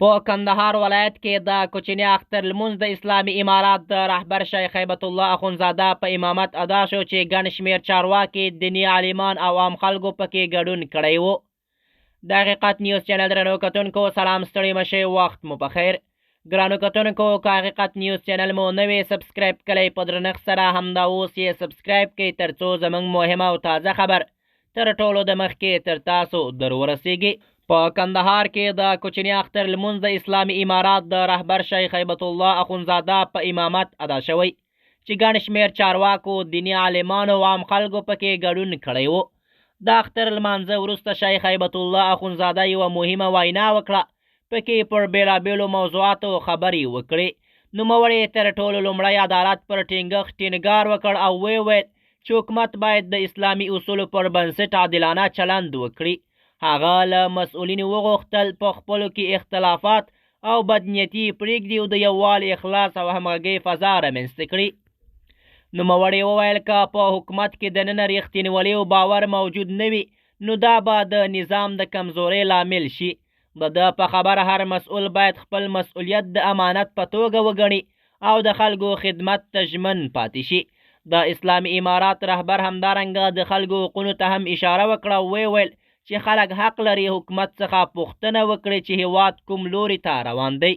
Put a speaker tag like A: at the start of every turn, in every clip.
A: په کندهار ولایت کې د کوچني اختر لمونځ د اسلامي امارات د رهبر شیخ هیبت الله اخونزاده په امامت ادا شو چې ګڼ شمېر چارواکي، دیني عالمان او عام خلکو پکې ګډون کړی و. د حقیقت نیوز چینل درنو کتونکو سلام، ستړي مشئ، وخت مو پخیر. ګرانو کتونکو که حقیقت نیوز چینل مو نوی سبسکرایب کړئ په درنښت سره همدا اوس یې سبسکرایب کړئ ترڅو زموږ مهمه او تازه خبر تر ټولو د مخکې تر تاسو در ورسیږي. په کندهار کې د کوچني اختر لمونځ د اسلامي امارات د رهبر شیخ هیبت الله اخونزاده په امامت ادا شوی چې ګڼ شمېر چارواکو، دیني عالمانو او عام خلکو پکې ګډون کړی و. د اختر لمانځه وروسته شیخ هیبت الله اخونزاده یوه مهمه وینا وکړه، پکې پر بېلابېلو موضوعاتو خبرې وکړې. نوموړي تر ټولو لومړی عدالت پر ټینګښت ټینګار وکړ او وویل چې حکومت باید د اسلامي اصولو پر بنسټ عادلانه چلند وکړي. هغه له مسؤلینو وغوښتل په خپلو کې اختلافات او بدنیتي پرېږدي او د یووالي، اخلاص او همغږۍ فضا رامنځته کړي. نوموړي وویل که په حکومت کې دننه رښتینولي او باور موجود نه وي نو دا به د نظام د کمزورۍ لامل شي. د ده په خبره هر مسؤل باید خپل مسؤلیت د امانت په توګه وګڼي او د خلکو خدمت ته ژمن پاتې شي. د اسلامي امارات رهبر همدارنګه د خلکو حقونو ته هم اشاره وکړه او وویل چې خلک حق لري حکومت څخه پوښتنه وکړي چې هیواد کوم لوري ته روان دی.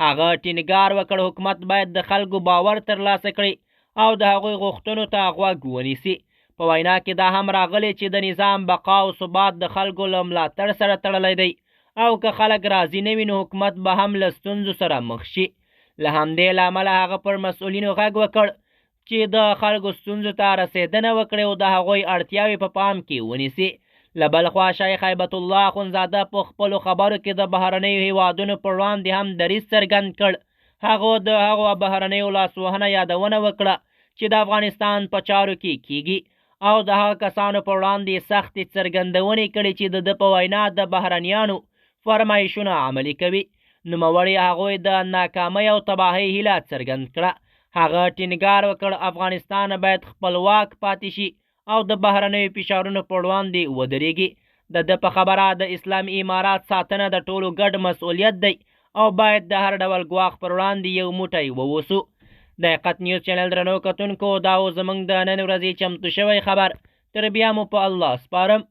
A: هغه ټینګار وکړ حکومت باید د خلکو باور ترلاسه کړي او د هغوی غوښتنو ته غوږ ونیسي. په وینا کې دا هم راغلی چې د نظام بقا او ثبات د خلکو له ملاتړ سره تړلی دی او که خلک راضي نه وي نو حکومت به هم له ستونزو سره مخ شي. له همدې له امله هغه پر مسؤلینو غږ وکړ چې د خلکو ستونزو ته رسېدنه وکړي او د هغوی اړتیاوې په پام کې ونیسي. له بل خوا شیخ هیبت الله اخونزاده په خپلو خبرو کې د بهرنیو هیوادونو پر وړاندې هم دریځ څرګند کړ. هغه د هغو بهرنیو لاسوهنه یادونه وکړه چې د افغانستان په چارو کې کیږي او د هغه کسانو پر وړاندې سختې څرګندونې کړي چې د ده په وینا د بهرنیانو فرمایشونه عملي کوي. نوموړي هغوی د ناکامۍ او تباهۍ هیله څرګند کړه. هغه ټینګار وکړ افغانستان باید خپلواک پاتې شي او د بهرنیو فشارونو پر وړاندې ودرېږي. د ده په خبره د اسلامي امارات ساتنه د ټولو ګډ مسؤلیت دی او باید د هر ډول ګواښ پر وړاندې یو موټی واوسو. د حقیقت نیوز چینل درنو کتونکو دا و زموږ د نن ورځې چمتو شوی خبر. تر بیا مو په الله سپارم.